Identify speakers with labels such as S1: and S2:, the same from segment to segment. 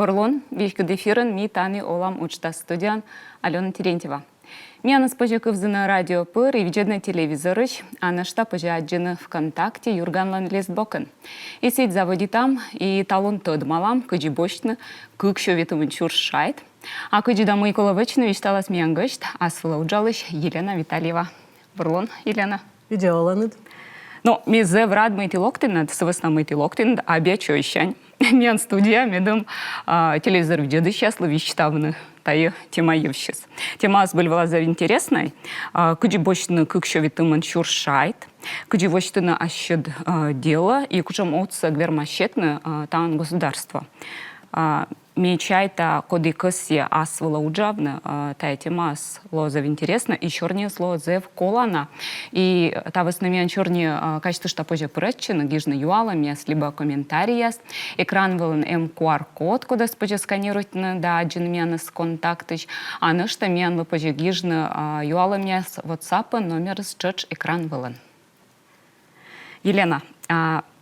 S1: Ворлон, вишки дефирен, ми тани олам учта студиян Алена Терентьева. Меня спожеков на радио пыр и виджедный телевизорыч, а на что пожаджены ВКонтакте Юрганлан Лестбокен. И сеть заводи там, и талон тод малам, кыджи бочны, кыкшо ветумын чуршайт. А кыджи домой коловечно вещталась меня гость, а сволоуджалыч Елена Витальева. Ворлон, Елена.
S2: Видеоланет.
S1: Ну, мезе врад мейти локтин, совестно мейти локтин, а бечо ищань. Мен студия, медом телевизор видео счастливо вещтавны. Тая тема евщис. Тема была интересной. Куди бочно кыкшо витуман чуршайт, куди бочно ащед дело, и кучам отца гвермащетны тан государство. Мечайта коды косия асвала уджавна, тая тема слоза интересна, и черные слоза в колана. И та в основном черные качество что позже пречено, гижны юалами, либо комментарии. Экран волен QR-код, куда спозже сканирует на даджин мянес контактыч, а на что мян вы позже гижны юалами с WhatsApp номер с чёрч экран волен. Елена,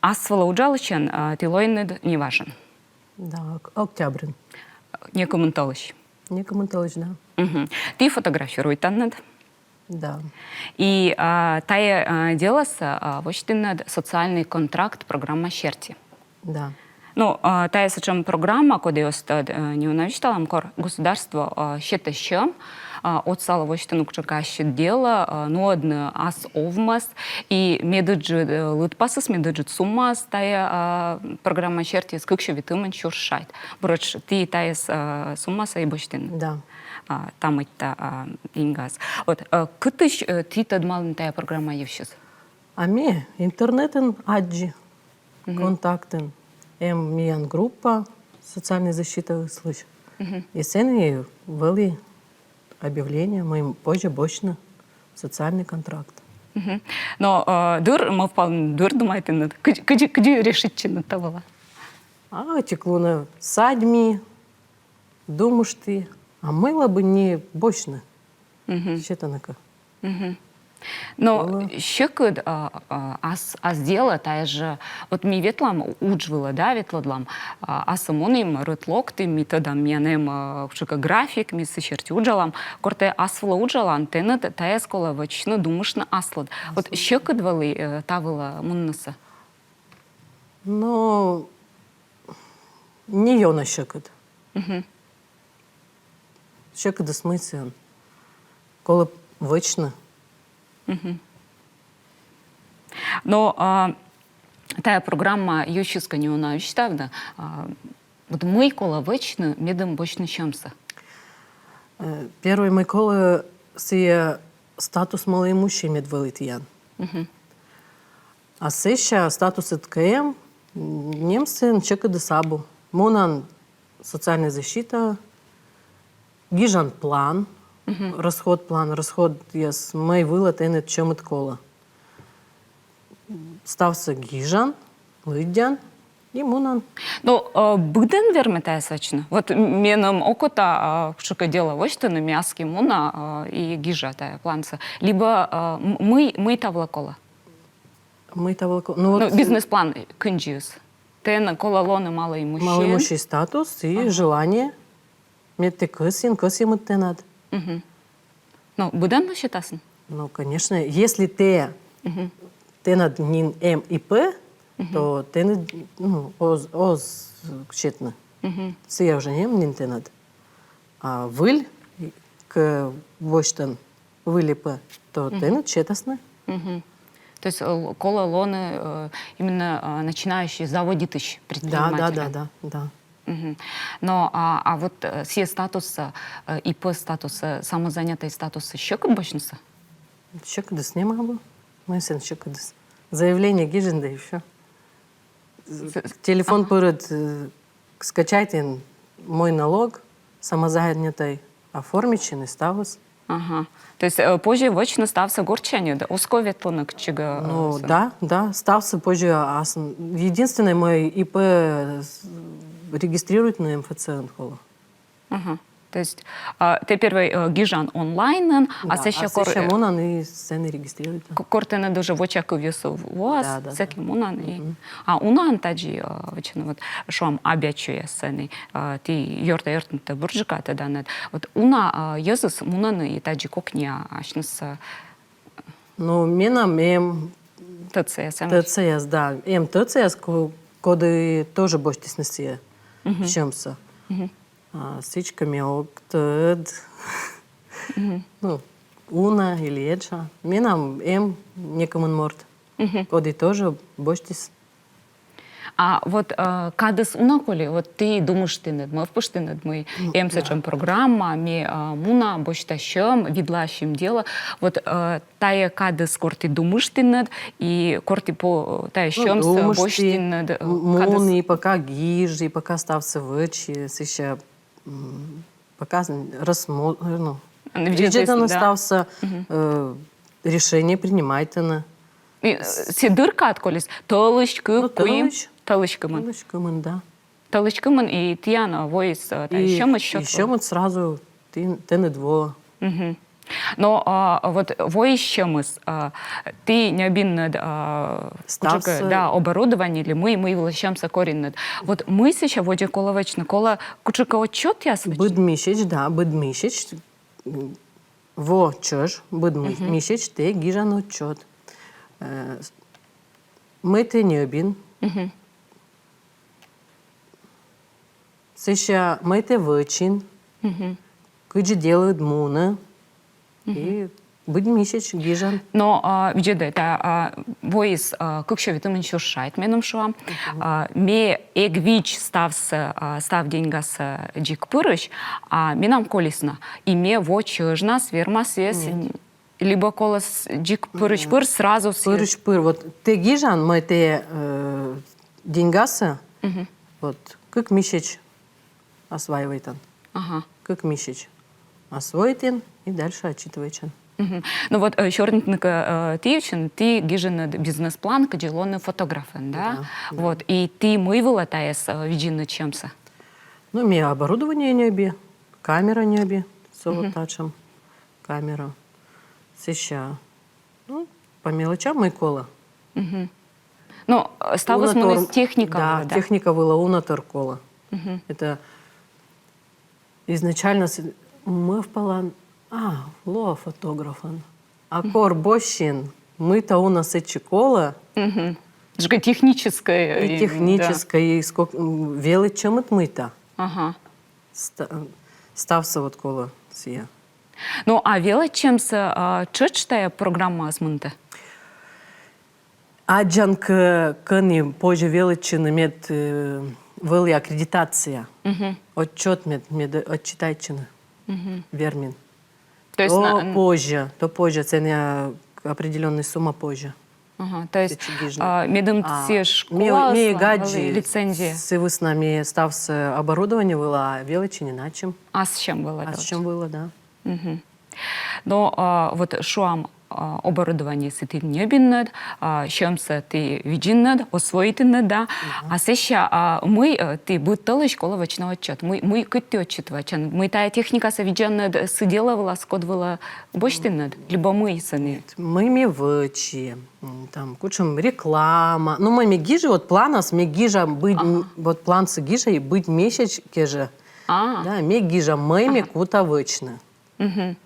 S1: асвала уджалычен тилойнед не важен.
S2: Да, Октябрин.
S1: Не комменталыч.
S2: Не комменталыч, да.
S1: Угу. Ты фотографируй там.
S2: Да.
S1: И тая деласа вот над социальный контракт программа Щерти.
S2: Да.
S1: Ну, тая сочем программа, куда я не унавичтала, государство считаем, от сала вот ну кучакащит дело, но одно ас овмас и медуджи лутпасас медуджи суммас тая программа Щерти с кыкшо витыман чуршайт. Броч ты тая суммаса и боштин.
S2: Да.
S1: Там это ингаз. Вот кытыш ты тадмалын тая программа евщис?
S2: Ами интернетен аджи контактен. Миян группа социальной защиты слышь. И сен ввели объявление, мы позже бочно социальный контракт.
S1: Но дур, мы вполне дур думаете, где решить на того?
S2: Текло на садьми, думаешь ты, а мыло бы не бочно. Щетанака.
S1: Но щекыд ас дела тая же вот ми ветлам уджвила, да, ветладлам асамоним рытлокты методам мянем шука график ми сычерти уджалам корте асвала уджала антенна тая скола вачно думашна аслад. Вот щекыд валы тавыла муннаса.
S2: Но не ёна щекыд. Щекыд смысен. Кола вачно.
S1: Но тая программа ющиска не унавичтавна. Вот мы кола вечно медом бочно чамса.
S2: Первый мы кола сия статус малоимущий медвелитиян. А сеща статус ТКМ немцы чека де сабу. Монан социальная защита, гижан план. Расход яс мой вылет энет чем от кола. Стався гижан, лыдян и мунан.
S1: Ну, быден верметая сачно. Вот меном окота шука дело вот что на мяске муна и гижа тая планца. Либо мы тавла кола.
S2: Мы тавла кола. Ну,
S1: бизнес-план кынджиус. Тен кола лоны малоимущий.
S2: Малоимущий статус и желание. Метте кысин мыттенад.
S1: Ну, будем считаться?
S2: Ну, конечно, если ты над нин М и П, то ты над, оз читно. Сия уже не нин ты над. А выль к воштан выли П, то ты над читасны.
S1: То есть кола лоны именно начинающие заводить предпринимателя.
S2: Да.
S1: Но вот все статусы, ИП статусы, самозанятые статусы щекот бочница?
S2: Щекодыс не могу. Мой сын щекодыс. Заявление гижен, да и все. Телефон перед скачайте мой налог, самозанятый оформичен и статус.
S1: Ага. То есть позже вочно стався горчанию, да? Усковит лонок чего?
S2: Ну, да. Стався позже. Единственное, мой ИП регистрирует на МФЦ Анхола.
S1: То есть те первый гижан онлайн, а
S2: сеща монан и сцены регистрируют.
S1: Кортена дуже в очах весу у вас, всякий монан. А унан таджи, вот шуам обячуя сцены, ти йорта буржика тогда над. Вот уна езус монаны и таджи кокня ашнус.
S2: Ну, менам ТЦС, да. ТЦС, коды тоже боштис на себе. Чемся. Сичками октед. Ну, уна или эджа. Менам некомун морт. Коды тоже боштис.
S1: А вот кадыс унаколи, вот ты думаешь ты над мы, впушты над мы, сечем программа, ми муна, боштащем, видлащем дело. Вот тая кадыс корти думаешь ты над, и корти по тая щемся, бошти над.
S2: Муни, пока гижи, пока стався вычи, сеща, пока рассмотр, ну, виджетано стався, решение принимайте на.
S1: Си дырка отколись, толычкы, куим.
S2: Талычкамын, да.
S1: Талычкамын и тияна войс, еще мы счет.
S2: Еще мы сразу ты не дво.
S1: Но вот воищемыс, ты не обиннад да, оборудование или мы влащемся кореннад. Вот мы сейчас воде коловачно кола кучка отчет я свечу.
S2: Быдмишеч, да, быдмишеч. Во чёж, быдмишеч, те гижан отчет. Мы ты не обин. Сеща мы те вычин. Кыджи делают муна. И быдмишеч гижан.
S1: Но видите, это войс как еще витамин шуршает меном шо. Ме эгвич став деньгас джик пырыш, а менам колесно. И ме во чёжна свермас есть. Либо колос джик пырыш сразу все.
S2: Пырыш. Вот те гижан мы те деньгаса. Вот как мишеч осваивает он.
S1: Ага.
S2: Как мишеч освоит он и дальше отчитывает.
S1: Ну вот Щорнитника Тивчин, ты гижен бизнес-план, каджилонный фотографен, да? Вот, и ты мывала таяс виджина чемса?
S2: Ну, мне оборудование не оби, камера не оби, солотачем, камера, сеща. Ну, по мелочам Майкола.
S1: Ну, ставилась мы техника.
S2: Да, техника была унатор кола. Это изначально мы в план, лоа фотографан. А кор бощин, мы-то у нас и чекола.
S1: Техническая.
S2: И техническая, и сколько, велы чем это мы-то.
S1: Ага.
S2: Стався вот кола сия.
S1: Ну, а велы чем-то чечтая программа смынта?
S2: Аджан кыни позже величина мед вели аккредитация. Отчет мед отчитайчина. Вермин.
S1: То есть
S2: то позже, це не определенная сумма позже.
S1: Ага, то есть медом все школа, лицензия.
S2: Вы с нами стався оборудование было, а величине начем.
S1: А с чем было?
S2: А с чем было, да.
S1: Но вот шуам оборудование си ти не биннед, щемса ти виджиннед, освоитиннед, да. А сеща мы ти бытталы школа вачного отчет. Мы кытти отчет вачан. Мы тая техника са виджиннед сиделывала, скодывала бочтиннед, либо мы сами.
S2: Мы ми вычи, там кучам реклама. Ну мы ми гижи, вот планас ми гижа быть, вот план с гижей быть месяц кеже. Да, ми гижа мы ми кута вычно.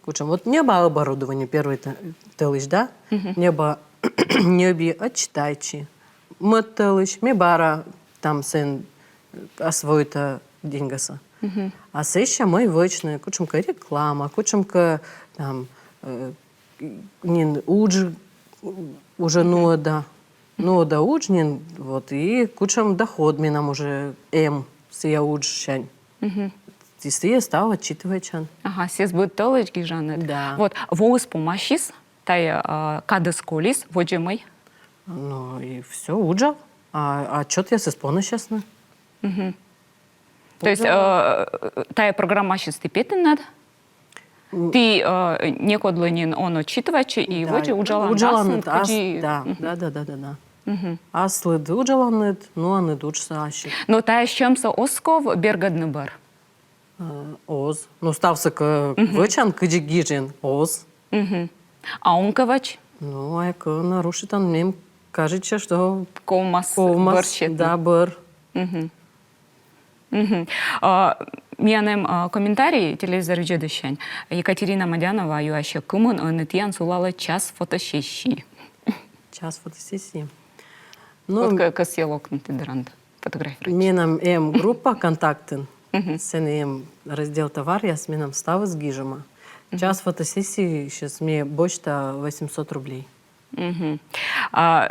S2: Кучам. Вот не было оборудования первый телыш, да? Не было не би отчитайчи. Мы телыш, ми бара там сын освоита деньгаса. А сеща мы вычно, кучамка реклама, кучамка там не удж уже нода уджнин, вот и кучам доход ми нам уже сия уджшань. Если стал отчитывать чан.
S1: Ага, сес будет толочки жанр.
S2: Да.
S1: Вот воус помощис, тая кадыс колис, воджемой.
S2: Ну и все, уджал. А отчет я сespona честно.
S1: То есть тая программа сейчас ты петен надо? Ты не кодланин он отчитывать и воджи уджалан.
S2: Да. Аслед уджалан, ну а не дучса ащи.
S1: Но тая с чем-то осков бергадный бар.
S2: Оз. Ну, стався к вичан, киджик гіжен. Оз.
S1: А онкавач?
S2: Ну, а як нарушитан, мім кажеться, що
S1: Ковмас
S2: ковмас,
S1: борщет.
S2: да, бор.
S1: Миянем комментарий телевизор жедущен. Екатерина Мадянова юаще кымын нытьян сулала час фотосессии.
S2: Час фотосесії.
S1: Вот
S2: Ну,
S1: как съелок на тедерант фотографировать.
S2: менам група контактен. Сен розділ товар, я с менам става з гіжема. Час фотосесії, сейчас мне бочта 800 рублей.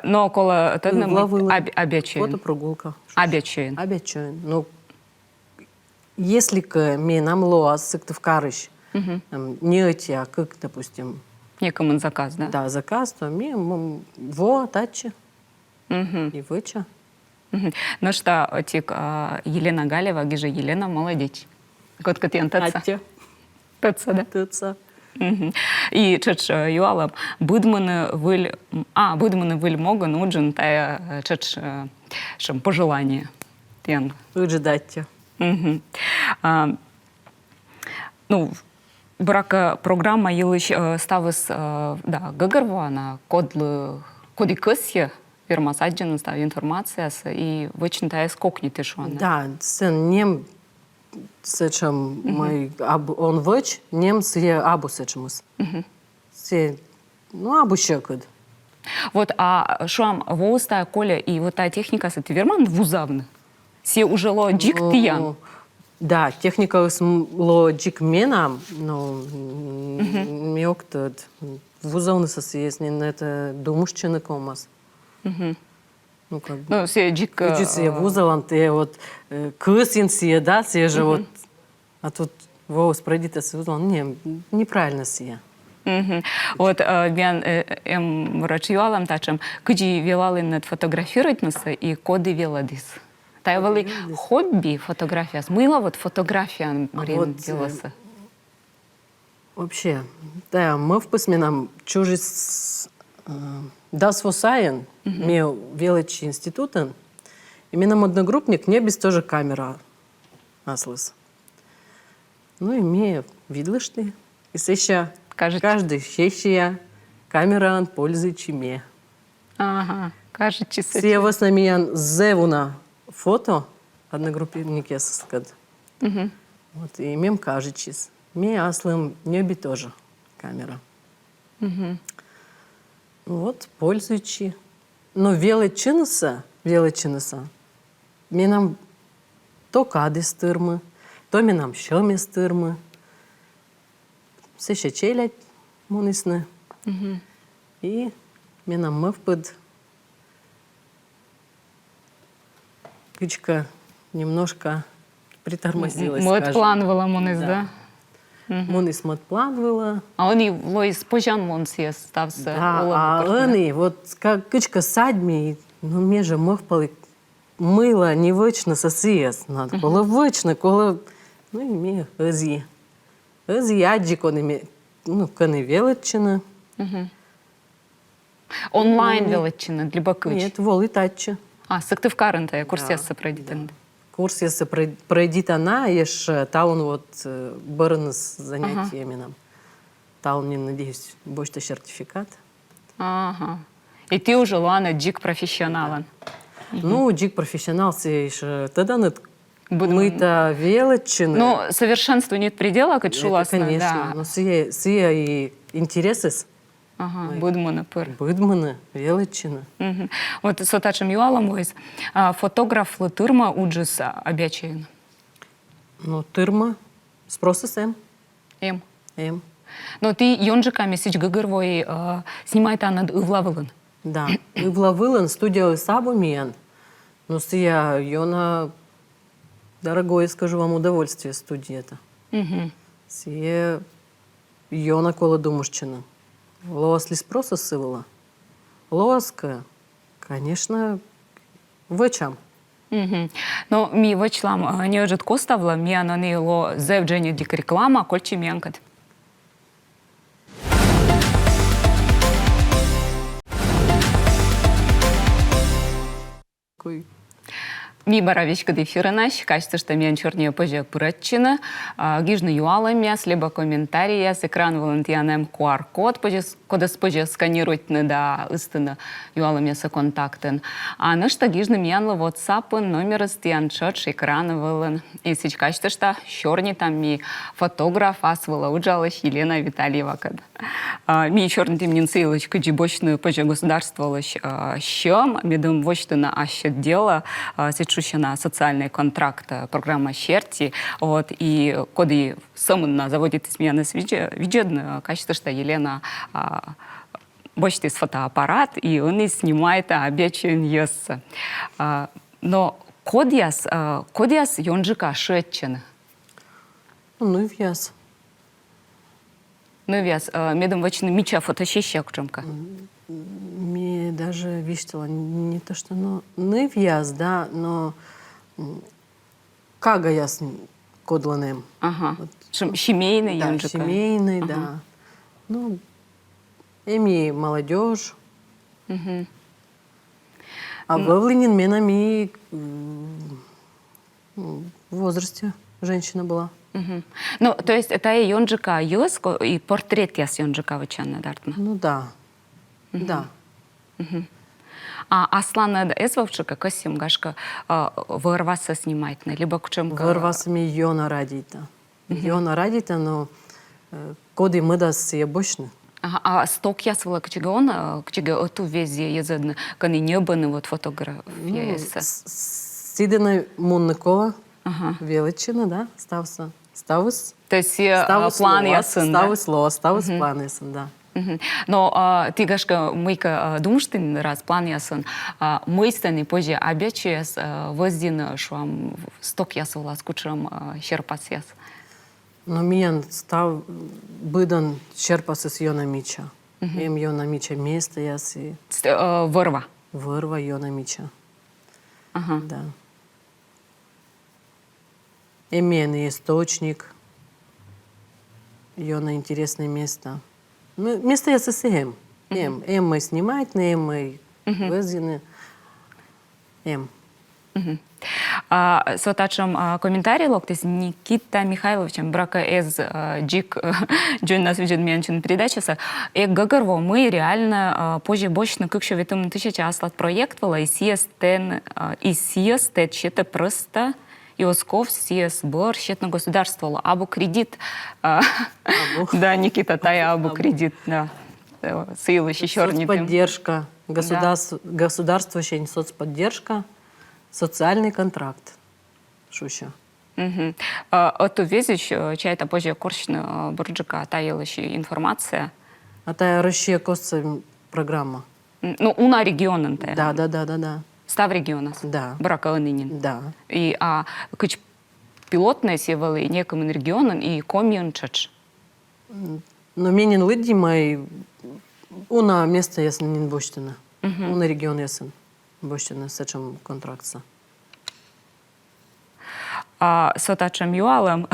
S1: Но около тедна
S2: Ловила.
S1: обячуен.
S2: Фотопрогулка.
S1: Обячуен.
S2: Обячуен. Ну, если к менам лоас, сыктыв карыш, не эти, а как, допустим,
S1: Некому заказ, да?
S2: да, заказ, то мне во, тачи и выча.
S1: Ну что, тик Елена Галева, гиже Елена, молодец. Кот котен тца.
S2: Атя,
S1: Тца, да?
S2: тыца.
S1: И чеч юалам будманы выль моган уджин тая чеч шем пожелание. Тен.
S2: Выжидать.
S1: Ну, брака программа елыш ставыс да гагарва на коди кысье фирма саджен став информация и очень тая скокни ты шо.
S2: Да, сен нем сечем мой он выч, нем се абу сечемус. Се, ну абу щекод.
S1: Вот, а шуам воуста коля и вот та техника с этой верман вузавны. Се уже ло джик тиян.
S2: Да, техника ло джик менам, но мёктод вузавны сосъездни, на это думушчины комас. Ну, как бы.
S1: Ну, се джик...
S2: Учи се вузалан, те вот кысин се, да, се же вот, а тут воус пройдите се вузалан, не, неправильно се.
S1: Вот мен врачуалам тачем, кыджи велалын над фотографировать нас и коды веладис. Та вели хобби фотография, смыла вот фотография
S2: вот,
S1: деласа.
S2: Вообще, да, мы в письменном чужис das Vosaien, мел величи институтен, и менам одногруппник не без тоже камера аслыс. Ну и мне видишь ты, и сеща каждый щещия камера пользуется мне.
S1: Ага, кажется,
S2: Все вас на меня зевуна фото одногруппники скад. Вот и мем кажется, мне аслым не би тоже камера. Вот, пользуючи. Но величинса, нам то кади стирми, то нам щомі стирми. Все ще челять мунисне. І нам мовпид. Кичка немножко притормозилась,
S1: мы
S2: скажем.
S1: отпланывала мунис, да?
S2: Мунис отпланывала.
S1: А он и лоис пожан мунсия стався.
S2: Да, а они, вот как кичка садьми, ну, меже мовпали мила невично сосіяс. Надо було вично, коли, ну, і мені езі. Езі аджі, ну, кони величина.
S1: Онлайн величина для
S2: Ні,
S1: бакыч.
S2: це воли татчі.
S1: А, сыктывкарынта, я курсеса пройдет.
S2: Курс, если пройдет она, ешь таун вот бырын с занятиями нам. Таун, не надеюсь, больше сертификат.
S1: Ага. И ты уже, Лана, джик профессионалан.
S2: Ну, джик профессионал, еще тогда нет.
S1: Будем-
S2: Мы-то величины.
S1: Ну, совершенству нет предела, как
S2: это,
S1: шуласно,
S2: конечно.
S1: да.
S2: Но сия и интересы
S1: Ага, будемо на пыр.
S2: выдманы, величины.
S1: Вот с отачем юалом войс. Фотограф латырма уджис обячаен.
S2: Ну, тырма, спроса сэм.
S1: Эм. Но ты йонжиками сич гыгырвой снимает над Ивлавылын.
S2: Да. И влавылан студия Сабу мен. Ну, сия, ёна, дорогое, скажу вам, удовольствие студии это. Сие, ёна кола думушчина. Лоас ли спроса сывала? Лоаска, конечно, вычам.
S1: Но ми вачлам не ожит коставла, ми ананы ло зевджение дик реклама, кольчи мянкат. Ми баравичка дефирынаш, кажется, что мен чернее позже пыратчина, гижны юаламяс, либо комментария с экран волонтианем QR-код, кодас позже сканировать да истина юаламяса контактен. А нышта гижны мянла WhatsApp номер стян чёрч экрана волен. И сейчас кажется, что черный там ми фотограф асвала уджалась Елена Витальева. Ми черный тем нинцейлыч каджибочную позже государствовалась щем, медом вочтена ащет дела, на социальный контракт программа Щерти, вот, и коды самым заводит измены видео, кажется, что Елена бочит из фотоаппарат, и он и снимает обечен ес. Но кодиас йонжика шетчен.
S2: Ну, вяз.
S1: Ну, вяз, медом вочно мича фотощещак чемка.
S2: Мне даже виштила не то, что, ну, не вяз, да, но кага я с кодланем.
S1: Ага.
S2: Вот.
S1: Семейный
S2: Да,
S1: йонжика.
S2: семейный,
S1: Ага.
S2: да. Ну, эми молодежь. А Вовлинин менами в возрасте женщина была.
S1: Ну, то есть это и йонжика йоско, и портрет яс йонжика вычанна дартна.
S2: Ну да, да.
S1: А Аслана Эзвовчика косим гашка вырваться снимать, либо к чем
S2: Вырвался ми Йона радита. Йона радита, но коды мы да се бочны.
S1: А сток ясвала кчига он, кчига оту везе езадна, кани небаны вот фотография.
S2: Сидена Мунникова, Величина, да, стався. Ставис.
S1: То есть план ясын, да?
S2: Ставис ло, ставис план ясын, да.
S1: Но ты гашка мыйка думштин раз план ясын, мыйстани позже обячес воздин шуам сток ясвала с кучером щерпас яс.
S2: Но миян став быдан щерпасы с Йона Мича. Им Йона Мича место яси.
S1: Вырва.
S2: Вырва Йона Мича.
S1: Ага.
S2: Да. Именный источник. Йона интересное место. Место я сосем. Эм мы снимать, не мы вызины. Эм.
S1: Сотачем комментарий локтис Никита Михайловичем брака из джик джон нас видит меньше передача. И гагарво мы реально позже бочно как что витам тысяча аслат проектвала и сиес тет что-то просто и Осков сиес бор счетно государствовало або кредит. Да, Никита тая або кредит, да. Силы еще не
S2: Соцподдержка. Государство еще соцподдержка. Социальный контракт. Шуща.
S1: Оту везич, чай-то позже корчно бурджика таялась информация.
S2: А та Россия коса программа.
S1: Ну, уна регионен те.
S2: Да.
S1: Став региона.
S2: Да.
S1: Брака нынен.
S2: Да.
S1: И кыч пилотные севалы неком регионен и комьон чач.
S2: Но менен лыдди май уна место ясен нин боштина. Уна регион ясен. Боштина сечем контрактса.
S1: Сотачем юалом,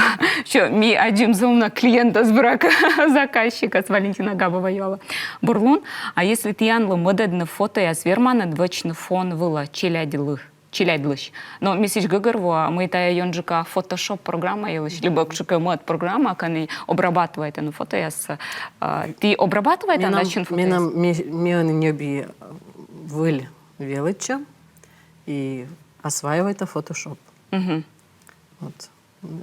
S1: что ми один зумна клиента с брака заказчика с Валентина Габова юала. Бурлун, а если ты янло модедно фото я свермана двочный фон выла челядилыш. Но месяц гыгырво мы та йонжика фотошоп программа елыш, либо кшика мод программа, кани обрабатывает на фото я с ты обрабатывает на начин фото.
S2: Мен не би выль велича и осваивает фотошоп. Вот.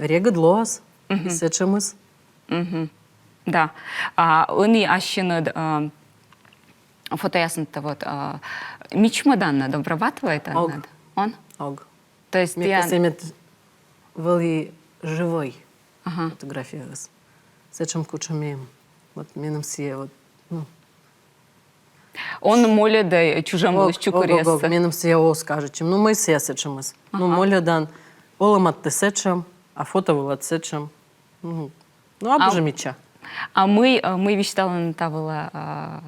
S2: Рега длоас, сечемыс.
S1: Да. Они ащины фотоясен-то вот мичмадан надо обрабатывает он?
S2: Ог.
S1: То есть
S2: я... Мне вели живой фотография. Сечем кучамеем. Вот менам сие вот, ну.
S1: Он моля да чужому щукореса.
S2: Менам сие о скажет, ну мы сие сечемыс. Ну моля дан оламат те сечем, а фото вылат сечем. Ну абуже мича.
S1: А мы вещтала на тавала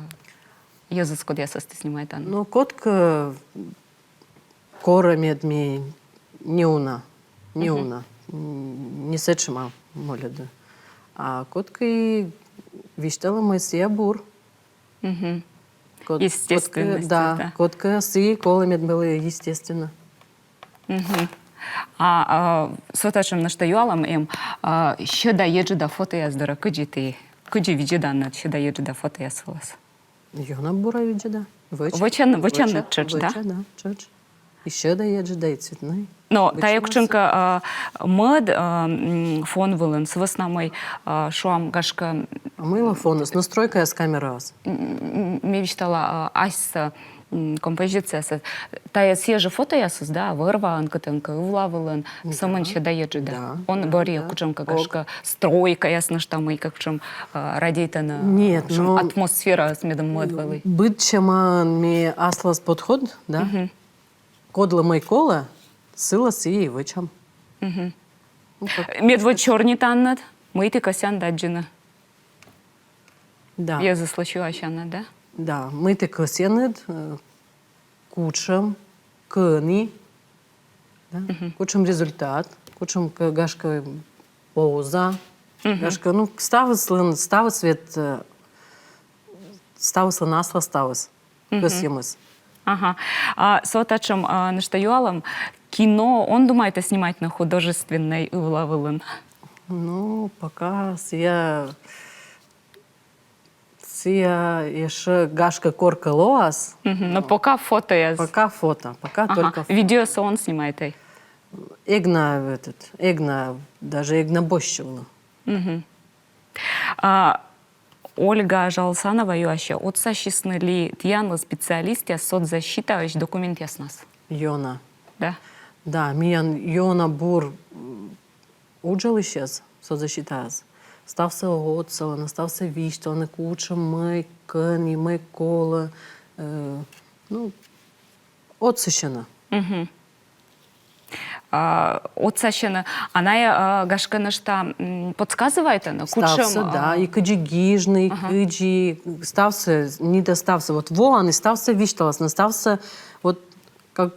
S1: язык кодеса снимает он.
S2: Ну котка кора медми не уна, не сечема моля да. А котка и вещтала мы сие бур.
S1: Естественно.
S2: Да, котка си кола мед было естественно.
S1: Сотачым наштаюалам що дає да фото яздыра, кыджи виджеданнат, що дає да фото ясылас.
S2: Йона бура виджеда.
S1: Вочан чыч, да?
S2: Да, чыч. Еще да еджеда и цветной.
S1: Но та якшенка мед фон вылын, с веснамой шуам гашка...
S2: Мыло фона с настройкой с камеры раз.
S1: Мечтала айса композиция. Тая свежее фото ясыз, да, вырван кытынка, увлавылын, самын ще даеджи, да. Он бори кучемка гашка стройка ясно, что мы как чем радейтана.
S2: Нет, но...
S1: Атмосфера с медом мед вылы.
S2: Быть чеман ми аслас подход, да? Кодла мой кола, сила сии вычам.
S1: Медво черный таннат, мы ты косян даджина.
S2: Да.
S1: Я заслачу ащана, да?
S2: Да, мы ты косенет, кучам, кыни, да? Кучам результат, кучам гашка поуза, гашка, ну, ставы свет, ставы насла ставыс, косемыс.
S1: Ага. С отачем наштаюалом кино, он думает снимать на художественной улавылын?
S2: Ну, пока я еще гашка корка лоас.
S1: Но пока фото я...
S2: Пока фото, пока только фото.
S1: Видео он снимает.
S2: Даже эгна бощевна.
S1: Ольга Жалсанова юаще, отца честны ли тьянлы специалисты соцзащита документ яснас?
S2: Йона.
S1: Да?
S2: Да, миян Йона бур уджал исчез, соцзащитаз. Стався отцела, стався віщо, не куча, ми, кені, ми, кола. Ну, отцещина.
S1: Отцащина, она гашкана что подсказывает она?
S2: Стався, да, і киджі гіжний, киджі, стався, не достався, вот во, не стався вішталас, не стався, вот, как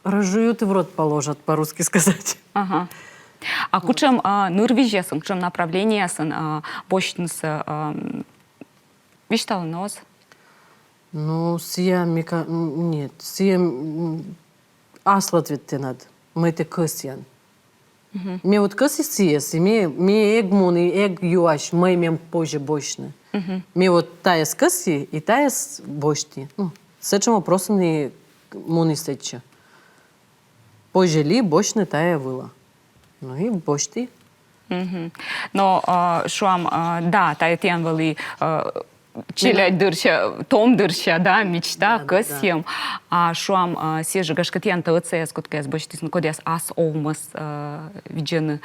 S2: разжуют и в рот положат, по-русски сказать.
S1: Ага. А кучам нырвижесен, кучам направлениесен, бощнысы, виштал нос?
S2: Ну, сия, нет, сия, аслат ведь ты над, мы ты кысьян. Мне вот кыси сиес, и мне эгмун и эг юаш, мы имеем позже бощны. Мне вот тая с кыси и тая с бощти. Ну, с этим вопросом не муни сече. Позже ли бощны тая выла. Ну и бощти.
S1: Но шуам, да, тая тян вали чилять дырча, том дырча, да, мечта, кысьем. А шуам сежи гашкатьян ТВЦС, кутка я бощти, ну кодяс ас олмас виджены,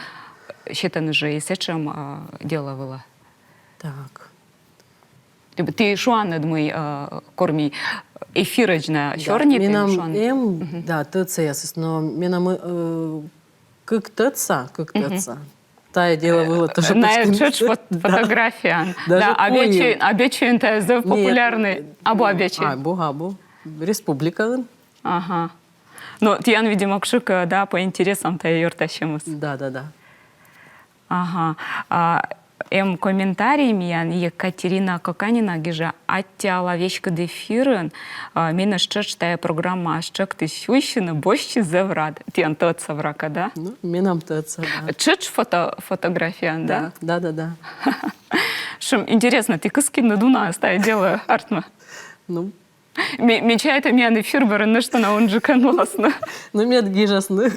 S1: считаны же и с этим дело было.
S2: Так.
S1: Ты шуан, думай, корми эфирочная, черный ты шуан.
S2: Да, ТЦС, но минам как ТЦ. Тая дело было тоже.
S1: На фотография. Да, обечуен это популярный. Абу обечуен.
S2: Абу. Республика.
S1: Ага. Но тиян, видимо, кшука, да, по интересам-то ее ртащемус.
S2: Да.
S1: Ага. Комментарий миян Екатерина Коканина гижа аттяла вещка дефирын мина штая программа ашчак ты сющина бощи заврад. Тиян тот соврака, да?
S2: Ну, минам ТЦ, да.
S1: Чыч фотография, да?
S2: Да.
S1: Шим, интересно, ты кыскин на дуна оставить дело артма?
S2: Ну.
S1: Мечает миян эфир барын, что на он же кануласно.
S2: Ну, мед гижасны.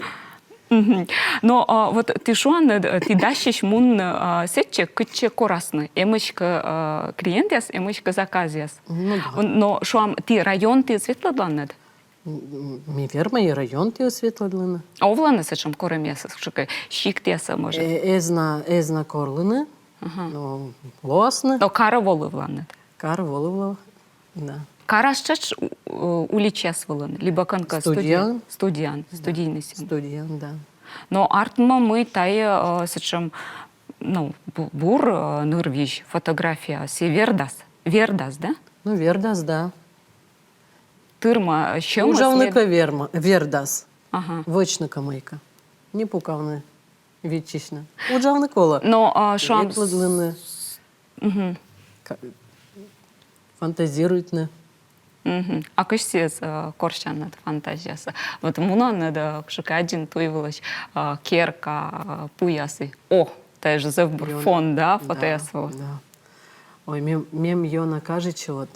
S1: Но вот ты шуан, ты дащиш мун сетче кыче корасны, эмышка клиентяс, эмышка заказяс.
S2: Ну да.
S1: Но шуам ты район ты светлодланнад?
S2: Ми верма и район ты светлодлана.
S1: А увланы сечем коры мяса, шукай щик теса может.
S2: Эзна корлыны, но лосны.
S1: Но кара волы вланнад.
S2: Кара волы, да.
S1: Кара щач уличес волын, либо канка студиян, студийный син.
S2: Студиян, да.
S1: Но артма мы тай сечем, ну, бур нырвиж фотография се вердас, да?
S2: Ну, вердас, да.
S1: Тырма щем.
S2: Ужавника вердас.
S1: Ага.
S2: Вочника майка. Не пукавны вічічна. Ужавни кола.
S1: Но шуам...
S2: Фантазируют на.
S1: А кышсез коршанат фантазиясы. Вот мунаны да кшыкадин туйвылыш керка пуясы. О, та Жозеф Бурфон, да, фотоясова.
S2: Да. Ой, мем Йона кажется, вот,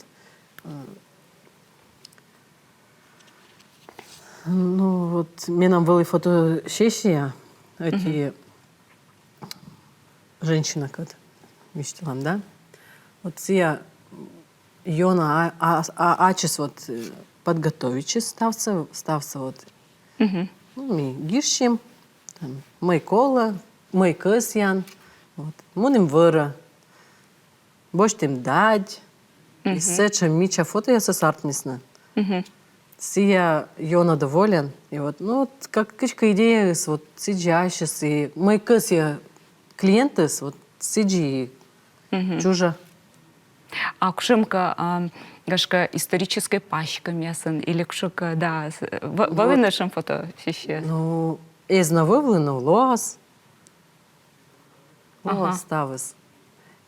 S2: ну вот, мне нам были фотосессия, эти женщина, как мечталам, да? Вот я Йона ачис вот подготовить стався вот, ну, ми гиршим, там, мой кола, мой кысян, вот, муним выра, боштим дать, и сечем мича фото я сосартнисна. Сия Йона доволен, и вот, ну, вот, как кичка идея, вот, сидящис, и мой кысya клиенты, вот, сиджи, чужа.
S1: А кшымка гашка исторической пачка мясын или кшыка, да, вы нашим фотосессия?
S2: Ну, эзна вывлыну лоас. Лоас ставис.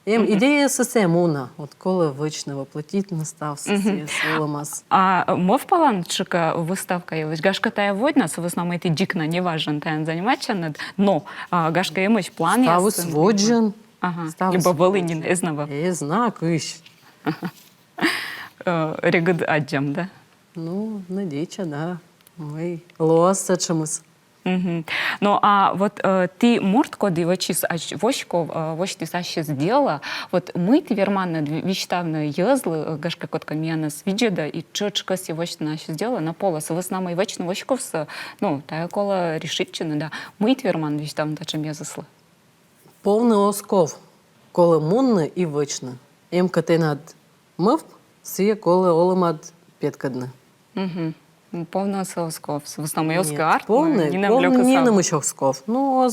S2: Идея сесемуна, от коли вично воплотить настався соломас.
S1: А мов паланчика выставка елась гашка тая водна, в основном это дикна не важен таян заниматься над, но гашка емыч план
S2: Ставис воджен.
S1: Либо Волынин эзнава.
S2: Эзна кыш.
S1: Регд аджам, да?
S2: Ну, надеча, да. Мы лоас сечемус.
S1: Ну, а вот ты мурт коды вочис вошков, воч ты саще сделала, вот мы тверманна вещтавна езлы, гашка котка мианас виджеда, и чочка си воч наша сделала на полос, в основном и вочно вошков ну, та кола решитчина, да, мы тверман вещтавна тачем езлы.
S2: Повний осков, коли мунне і вичне. Емка над мив, сіє коли олемад п'яткадне.
S1: Повний осков, в основном йоска арт,
S2: повний, не намич осков. Ну,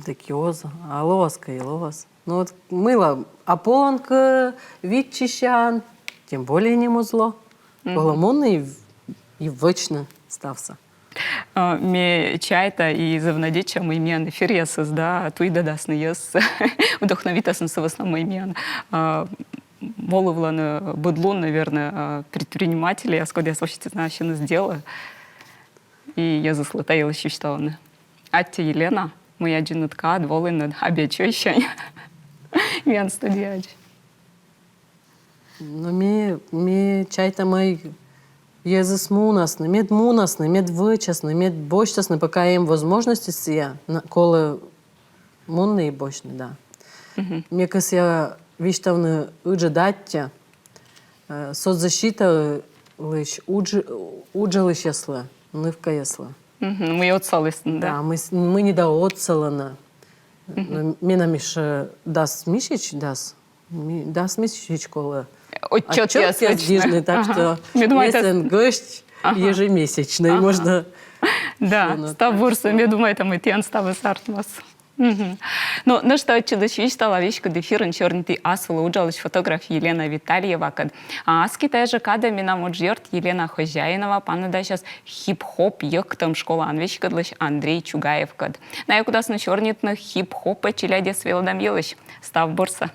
S2: такі оз, а лоска і лос. Ну, от мила Аполлонка відчищан, тим більше не музло. Коли мунне і вичне стався.
S1: Ме чайта и завнадечам имен эфиресас, да, туида дасны ес, вдохновитасны в основном имен. Моловланы быдлун, наверное, предприниматели, я сколько я слушайте, значит, сделала. И я заслатаила считала. Атти Елена, моя джинутка, дволын, обечощань. Мен студияч.
S2: Ну, ми чайта мой Езус мунасны, мед вычасны, мед бочтасны, пока им возможности сия, колы мунны и бочны, да. Мне кажется, я виштавны уджадаття, соцзащита лишь уджалыш ясла, нывка ясла.
S1: Мы отцалысны, да?
S2: Да, мы не доотцалана. Мена миша даст мишич, даст мишич, колы.
S1: Отчет я
S2: дижный, так что есть гость ежемесячный, можно...
S1: Да, став бурсом, я думаю, там и тен ставы сартмас. Ну что, чудовищ стала вещь, когда эфирен черный ты асула уджалась фотограф Елена Витальева, кад аски теж када мина моджерт Елена Хозяинова, пана да сейчас хип-хоп ектом школа анвещ кадлыш Андрей Чугаев кад. На якудас на чернитных хип-хопа челяде свелодам елыш, став бурса.